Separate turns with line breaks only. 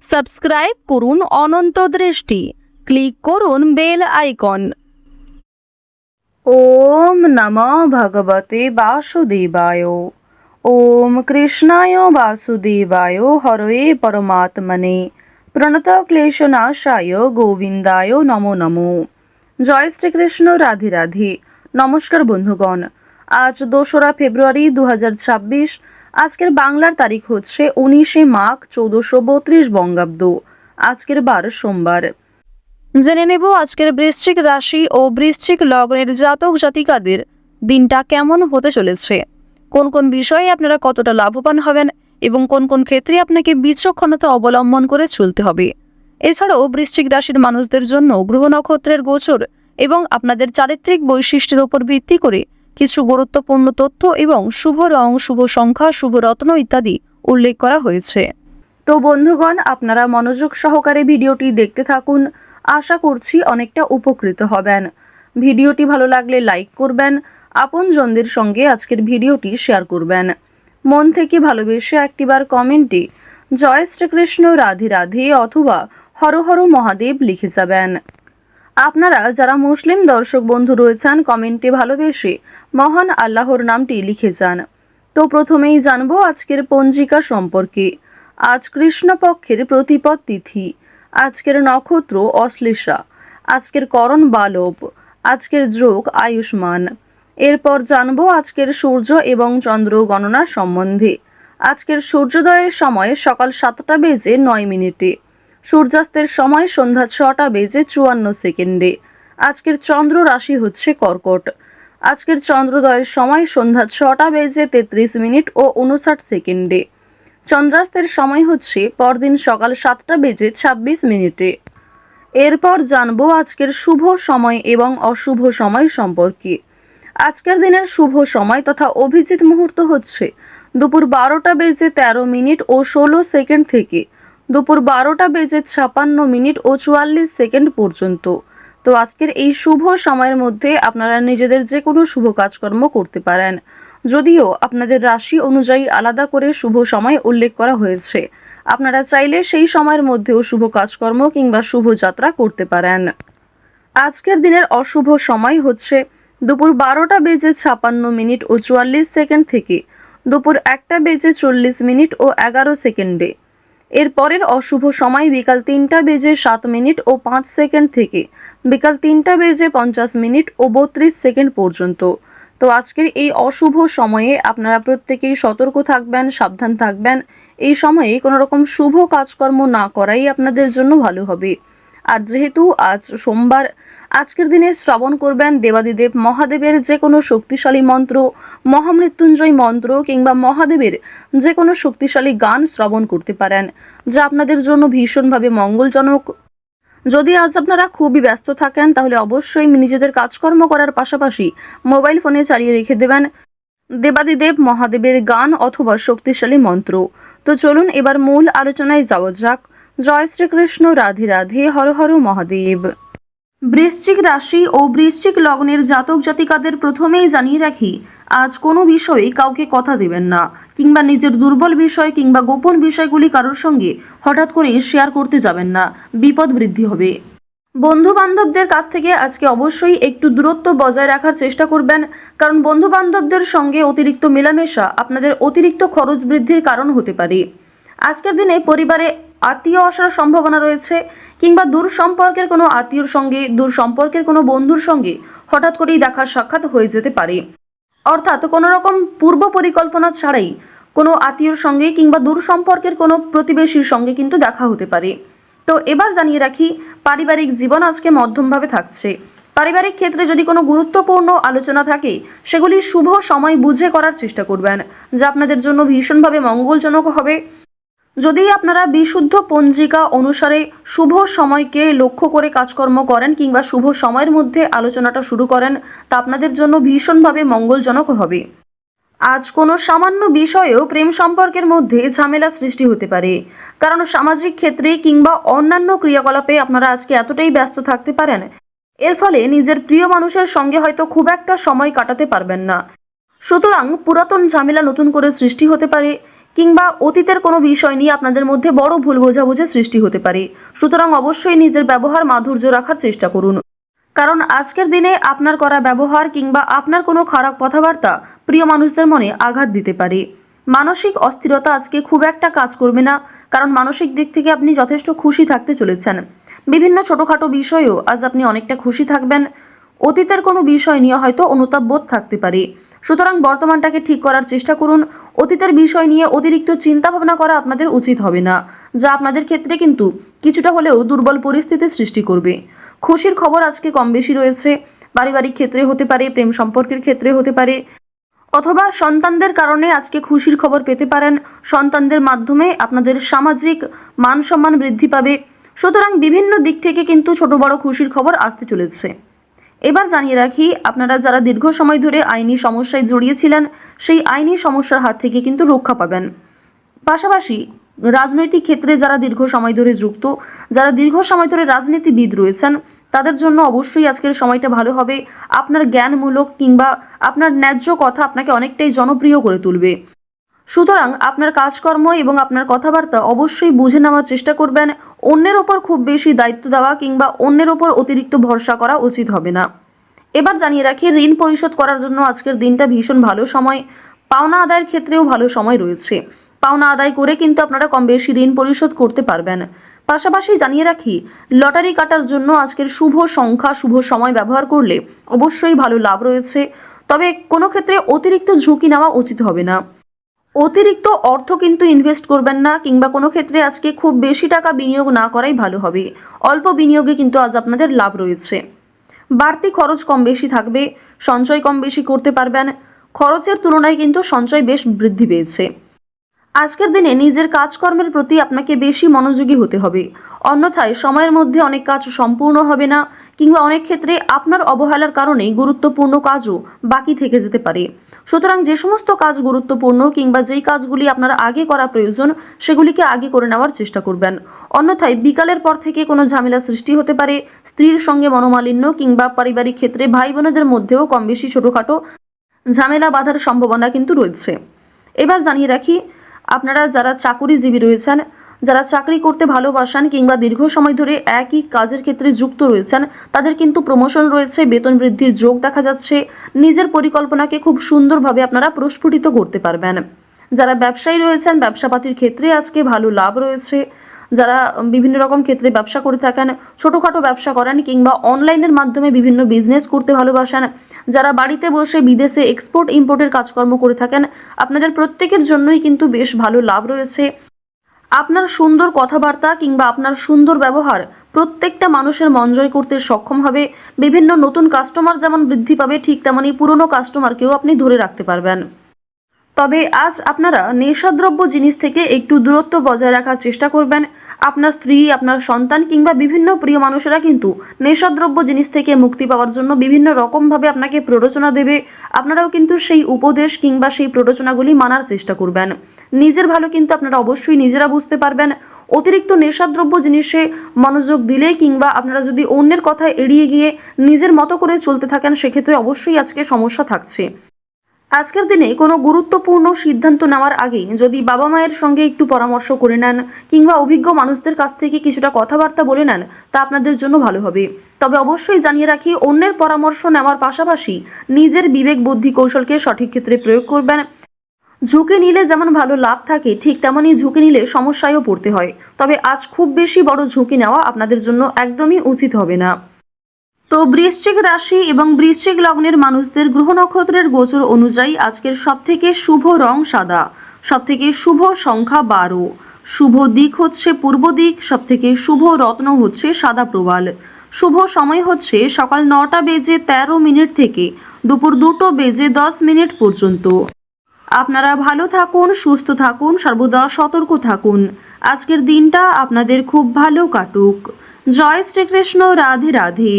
Subscribe করুন অনন্ত দৃষ্টি, click করুন বেল আইকন।
ওম নমো ভগবতে বাসুদেবায়। ওম কৃষ্ণায় বাসুদেবায় হরয়ে পরমাত্মনে প্রণত ক্লেশনাশায় গোবিন্দায় নমো নমো। জয় শ্রীকৃষ্ণ, রাধে রাধে। নমস্কার বন্ধুগণ, আজ 2রা ফেব্রুয়ারি 2026। আজকের বাংলার তারিখ হচ্ছে 19শে মাঘ 1432 বঙ্গাব্দ। আজকের বার সোমবার।
জেনে নেব আজকের বৃশ্চিক রাশি ও বৃশ্চিক লগ্নের জাতক জাতিকাদের দিনটা কেমন হতে চলেছে, কোন কোন বিষয়ে আপনারা কতটা লাভবান হবেন এবং কোন কোন ক্ষেত্রে আপনাকে বিচক্ষণতা অবলম্বন করে চলতে হবে। এছাড়াও বৃশ্চিক রাশির মানুষদের জন্য গ্রহ নক্ষত্রের গোচর এবং আপনাদের চারিত্রিক বৈশিষ্ট্যের উপর ভিত্তি করে কিছু গুরুত্বপূর্ণ তথ্য এবং শুভ রং, শুভ সংখ্যা, শুভ রত্ন ইত্যাদি উল্লেখ করা হয়েছে।
তো বন্ধুগণ, আপনারা মনোযোগ সহকারে ভিডিওটি দেখতে থাকুন। আশা করছি অনেকটা উপকৃত হবেন। ভিডিওটি ভালো লাগলে লাইক করবেন, আপনজনদের সঙ্গে আজকের ভিডিওটি শেয়ার করবেন। মন থেকে ভালোবেসে একটিবার কমেন্টে জয় শ্রীকৃষ্ণ, রাধে রাধে অথবা হর হর মহাদেব লিখে যাবেন। আপনারা যারা মুসলিম দর্শক বন্ধু রয়েছেন, কমেন্টে ভালোবেসে মহান আল্লাহর নামটি লিখে যান। তো প্রথমেই জানবো আজকের পঞ্জিকা সম্পর্কে। আজ কৃষ্ণপক্ষের প্রতিপদ তিথি, আজকের নক্ষত্র অশ্লেষা, আজকের করণ বালব, আজকের যোগ আয়ুষ্মান। এরপর জানবো আজকের সূর্য এবং চন্দ্র গণনা সম্বন্ধে। আজকের সূর্যোদয়ের সময় সকাল 7টা বেজে 9 মিনিটে, সূর্যাস্তের সময় সন্ধ্যা 6টা বেজে 54 সেকেন্ডে। আজকের চন্দ্র রাশি হচ্ছে কর্কট। আজকের চন্দ্রোদয়ের সময় সন্ধ্যা 6টা বেজে 33 মিনিট ও 59 সেকেন্ডে। চন্দ্রাস্তের সময় হচ্ছে পরদিন সকাল 7টা বেজে 26 মিনিটে। এরপর জানবো আজকের শুভ সময় এবং অশুভ সময় সম্পর্কে। আজকের দিনের শুভ সময় তথা অভিজিৎ মুহূর্ত হচ্ছে দুপুর 12টা বেজে 13 মিনিট ও 16 সেকেন্ড থেকে দুপুর 12টা বেজে 56 মিনিট ও 44 সেকেন্ড পর্যন্ত। তো আজকের এই শুভ সময়ের মধ্যে আপনারা নিজেদের যে কোনো শুভ কাজকর্ম করতে পারেন, যদিও আপনাদের রাশি অনুযায়ী আলাদা করে শুভ সময় উল্লেখ করা হয়েছে। আপনারা চাইলে সেই সময়ের মধ্যেও শুভ কাজকর্ম কিংবা শুভ যাত্রা করতে পারেন। আজকের দিনের অশুভ সময় হচ্ছে দুপুর 12টা বেজে 56 মিনিট ও 44 সেকেন্ড থেকে দুপুর 1টা বেজে 40 মিনিট ও 11 সেকেন্ডে। এর পরের অশুভ সময় বিকাল 3টা বেজে 7 মিনিট ও 5 সেকেন্ড থেকে বিকাল 3টা বেজে 50 মিনিট ও 32 সেকেন্ড পর্যন্ত। তো আজকের এই অশুভ সময়ে আপনারা প্রত্যেকেই সতর্ক থাকবেন, সাবধান থাকবেন। এই সময়ে কোনো রকম শুভ কাজকর্ম না করাই আপনাদের জন্য ভালো হবে। আর যেহেতু আজ সোমবার, আজকের দিনে শ্রবণ করবেন দেবাদিদেব মহাদেবের যে কোনো শক্তিশালী মন্ত্র, মহামৃত্যুঞ্জয় মন্ত্র কিংবা মহাদেবের যে কোনো শক্তিশালী গান শ্রবণ করতে পারেন, যা আপনাদের জন্য ভীষণভাবে মঙ্গলজনক। যদি আজ আপনারা খুবই ব্যস্ত থাকেন তাহলে অবশ্যই নিজেদের কাজকর্ম করার পাশাপাশি মোবাইল ফোনে চালিয়ে রেখে দেবেন দেবাদিদেব মহাদেবের গান অথবা শক্তিশালী মন্ত্র। তো চলুন এবার মূল আলোচনায় যাওয়া যাক। জয় শ্রীকৃষ্ণ, রাধে রাধে, হর হর মহাদেব। বৃশ্চিক রাশি ও বৃশ্চিক লগ্নের জাতক জাতিকাদের প্রথমেই জানিয়ে রাখি, আজ কোনো বিষয়ে কাউকে কথা দেবেন না কিংবা নিজের দুর্বল বিষয় কিংবা গোপন বিষয়গুলি কারোর সঙ্গে হঠাৎ করে শেয়ার করতে যাবেন না, বিপদ বৃদ্ধি হবে। বন্ধু বান্ধবদের কাছ থেকে আজকে অবশ্যই একটু দূরত্ব বজায় রাখার চেষ্টা করবেন, কারণ বন্ধু বান্ধবদের সঙ্গে অতিরিক্ত মেলামেশা আপনাদের অতিরিক্ত খরচ বৃদ্ধির কারণ হতে পারে। আজকের দিনে পরিবারে আত্মীয় আসার সম্ভাবনা রয়েছে কিংবা দূর সম্পর্কের কোনো আত্মীয়র সঙ্গে, দূর সম্পর্কের কোনো বন্ধুর সঙ্গে হঠাৎ করেই দেখা সাক্ষাৎ হয়ে যেতে পারে। অর্থাৎ কোনো রকম পূর্ব পরিকল্পনা ছাড়াই কোনো আত্মীয়র সঙ্গে কিংবা দূর সম্পর্কের কোনো প্রতিবেশীর সঙ্গে কিন্তু দেখা হতে পারে। তো এবার জানিয়ে রাখি, পারিবারিক জীবন আজকে মধ্যমভাবে থাকছে। পারিবারিক ক্ষেত্রে যদি কোনো গুরুত্বপূর্ণ আলোচনা থাকে, সেগুলি শুভ সময় বুঝে করার চেষ্টা করবেন, যা আপনাদের জন্য ভীষণভাবে মঙ্গলজনক হবে। যদি আপনারা বিশুদ্ধ পঞ্জিকা অনুসারে শুভ সময়কে লক্ষ্য করে কাজকর্ম করেন কিংবা শুভ সময়ের মধ্যে আলোচনাটা শুরু করেন, তা আপনাদের জন্য ভীষণভাবে মঙ্গলজনক হবে। আজ কোনো সামান্য বিষয়েও প্রেম সম্পর্কের মধ্যে ঝামেলা সৃষ্টি হতে পারে, কারণ সামাজিক ক্ষেত্রে কিংবা অন্যান্য ক্রিয়াকলাপে আপনারা আজকে এতটাই ব্যস্ত থাকতে পারেন, এর ফলে নিজের প্রিয় মানুষের সঙ্গে হয়তো খুব একটা সময় কাটাতে পারবেন না। সুতরাং পুরাতন ঝামেলা নতুন করে সৃষ্টি হতে পারে কিংবা অতীতের কোনো বিষয় নিয়ে আপনাদের মধ্যে বড় ভুল বোঝাবুঝির সৃষ্টি হতে পারে। সুতরাং অবশ্যই নিজের ব্যবহার মাধুর্য রাখার চেষ্টা করুন, কারণ আজকের দিনে আপনার করা ব্যবহার কিংবা আপনার কোনো খারাপ কথাবার্তা প্রিয় মানুষদের মনে আঘাত দিতে পারে। মানসিক অস্থিরতা আজকে খুব একটা কাজ করবে না, কারণ মানসিক দিক থেকে আপনি যথেষ্ট খুশি থাকতে চলেছেন। বিভিন্ন ছোটোখাটো বিষয়েও আজ আপনি অনেকটা খুশি থাকবেন। অতীতের কোনো বিষয় নিয়ে হয়তো অনুতাপ বোধ থাকতে পারে, সুতরাং বর্তমানটাকে ঠিক করার চেষ্টা করুন। অতীতের বিষয় নিয়ে অতিরিক্ত চিন্তা ভাবনা করা আপনাদের উচিত হবে না, যা আপনাদের ক্ষেত্রে কিন্তু কিছুটা হলেও দুর্বল পরিস্থিতির সৃষ্টি করবে। খুশির খবর আজকে কম বেশি রয়েছে, পারিবারিক ক্ষেত্রে হতে পারে, প্রেম সম্পর্কের ক্ষেত্রে হতে পারে, অথবা সন্তানদের কারণে আজকে খুশির খবর পেতে পারেন। সন্তানদের মাধ্যমে আপনাদের সামাজিক মান সম্মান বৃদ্ধি পাবে। সুতরাং বিভিন্ন দিক থেকে কিন্তু ছোট বড় খুশির খবর আসতে চলেছে। এবার জানিয়ে রাখি, আপনারা যারা দীর্ঘ সময় ধরে আইনি সমস্যায় জড়িয়েছিলেন, সেই আইনি সমস্যার হাত থেকে কিন্তু রক্ষা পাবেন। পাশাপাশি রাজনৈতিক ক্ষেত্রে যারা দীর্ঘ সময় ধরে যুক্ত, যারা দীর্ঘ সময় ধরে রাজনীতিবিদ রয়েছেন, তাদের জন্য অবশ্যই আজকের সময়টা ভালো হবে। আপনার জ্ঞানমূলক কিংবা আপনার ন্যায্য কথা আপনাকে অনেকটাই জনপ্রিয় করে তুলবে। সুতরাং আপনার কাজকর্ম এবং আপনার কথাবার্তা অবশ্যই বুঝে নেওয়ার চেষ্টা করবেন। অন্যের ওপর খুব বেশি দায়িত্ব দেওয়া কিংবা অন্যের ওপর অতিরিক্ত ভরসা করা উচিত হবে না। এবার জানিয়ে রাখি, ঋণ পরিশোধ করার জন্য আজকের দিনটা ভীষণ ভালো সময়। পাওনা আদায়ের ক্ষেত্রেও ভালো সময় রয়েছে। পাওনা আদায় করে কিন্তু আপনারা কম বেশি ঋণ পরিশোধ করতে পারবেন। পাশাপাশি জানিয়ে রাখি, লটারি কাটার জন্য আজকের শুভ সংখ্যা, শুভ সময় ব্যবহার করলে অবশ্যই ভালো লাভ রয়েছে। তবে কোনো ক্ষেত্রে অতিরিক্ত ঝুঁকি নেওয়া উচিত হবে না। অতিরিক্ত অর্থ কিন্তু ইনভেস্ট করবেন না, কিংবা কোনো ক্ষেত্রে আজকে খুব বেশি টাকা বিনিয়োগ না করাই ভালো হবে। অল্প বিনিয়োগে কিন্তু আজ আপনাদের লাভ রয়েছে। বাড়তি খরচ কম বেশি থাকবে, সঞ্চয় কম বেশি করতে পারবেন। খরচের তুলনায় কিন্তু সঞ্চয় বেশ বৃদ্ধি পেয়েছে। আজকের দিনে নিজের কাজকর্মের প্রতি আপনাকে বেশি মনোযোগী হতে হবে, অন্যথায় সময়ের মধ্যে অনেক কাজ সম্পূর্ণ হবে না, কিংবা অনেক ক্ষেত্রে আপনার অবহেলার কারণে গুরুত্বপূর্ণ কাজও বাকি থেকে যেতে পারে। সুতরাং যে সমস্ত কাজ গুরুত্বপূর্ণ কিংবা যেই কাজগুলি আপনার আগে করা প্রয়োজন, সেগুলিকে আগে করে নেওয়ার চেষ্টা করবেন। অন্যথায় বিকালের পর থেকে কোনো ঝামেলা সৃষ্টি হতে পারে। স্ত্রীর সঙ্গে মনোমালিন্য কিংবা পারিবারিক ক্ষেত্রে ভাই বোনেদের মধ্যেও কম বেশি ছোটোখাটো ঝামেলা বাঁধার সম্ভাবনা কিন্তু রয়েছে। এবার জানিয়ে রাখি, আপনারা যারা চাকুরিজীবী রয়েছেন, যারা চাকরি করতে ভালোবাসেন কিংবা দীর্ঘ সময় ধরে একই কাজের ক্ষেত্রে যুক্ত রয়েছেন, তাদের কিন্তু প্রমোশন রয়েছে, বেতন বৃদ্ধির যোগ দেখা যাচ্ছে। নিজের পরিকল্পনাকে খুব সুন্দরভাবে আপনারা প্রস্ফুটিত করতে পারবেন। যারা ব্যবসায়ী রয়েছেন, ব্যবসাপাতির ক্ষেত্রে আজকে ভালো লাভ রয়েছে। যারা বিভিন্ন রকম ক্ষেত্রে ব্যবসা করে থাকেন, ছোটোখাটো ব্যবসা করেন কিংবা অনলাইনের মাধ্যমে বিভিন্ন বিজনেস করতে ভালোবাসেন, যারা বাড়িতে বসে বিদেশে এক্সপোর্ট ইম্পোর্টের কাজকর্ম করে থাকেন, আপনাদের প্রত্যেকের জন্যই কিন্তু বেশ ভালো লাভ রয়েছে। আপনার সুন্দর কথাবার্তা কিংবা আপনার সুন্দর ব্যবহার প্রত্যেকটা মানুষের মন জয় করতে সক্ষম হবে। বিভিন্ন নতুন কাস্টমার যেমন বৃদ্ধি পাবে, ঠিক তেমনই পুরনো কাস্টমারকেও আপনি ধরে রাখতে পারবেন। তবে আজ আপনারা নেশাদ্রব্য জিনিস থেকে একটু দূরত্ব বজায় রাখার চেষ্টা করবেন। আপনার স্ত্রী, আপনার সন্তান কিংবা বিভিন্ন প্রিয় মানুষেরা কিন্তু নেশাদ্রব্য জিনিস থেকে মুক্তি পাওয়ার জন্য বিভিন্ন রকমভাবে আপনাকে প্ররোচনা দেবে। আপনারাও কিন্তু সেই উপদেশ কিংবা সেই প্ররোচনাগুলি মানার চেষ্টা করবেন। নিজের ভালো কিন্তু আপনারা অবশ্যই নিজেরা বুঝতে পারবেন। অতিরিক্ত নেশাদ্রব্য জিনিসে মনোযোগ দিলে কিংবা আপনারা যদি অন্যের কথা এড়িয়ে গিয়ে নিজের মতো করে চলতে থাকেন, সেক্ষেত্রে অবশ্যই আজকে সমস্যা থাকছে। আজকের দিনে কোনো গুরুত্বপূর্ণ সিদ্ধান্ত নেওয়ার আগে যদি বাবা মায়ের সঙ্গে একটু পরামর্শ করে নেন কিংবা অভিজ্ঞ মানুষদের কাছ থেকে কিছুটা কথাবার্তা বলে নেন, তা আপনাদের জন্য ভালো হবে। তবে অবশ্যই জানিয়ে রাখি, অন্যের পরামর্শ নেওয়ার পাশাপাশি নিজের বিবেক বুদ্ধি কৌশলকে সঠিক ক্ষেত্রে প্রয়োগ করবেন। ঝুঁকি নিলে যেমন ভালো লাভ থাকে, ঠিক তেমনই ঝুঁকি নিলে সমস্যায়ও পড়তে হয়। তবে আজ খুব বেশি বড় ঝুঁকি নেওয়া আপনাদের জন্য একদমই উচিত হবে না। তো বৃশ্চিক রাশি এবং বৃশ্চিক লগ্নের মানুষদের গ্রহ নক্ষত্রের গোচর অনুযায়ী আজকের সবথেকে শুভ রং সাদা, সবথেকে শুভ সংখ্যা 12, শুভ দিক হচ্ছে পূর্ব দিক, সবথেকে শুভ রত্ন হচ্ছে সাদা প্রবাল, শুভ সময় হচ্ছে সকাল 9:13 থেকে দুপুর 2:10 পর্যন্ত। আপনারা ভালো থাকুন, সুস্থ থাকুন, সর্বদা সতর্ক থাকুন। আজকের দিনটা আপনাদের খুব ভালো কাটুক। জয় শ্রীকৃষ্ণ। রাধে রাধে।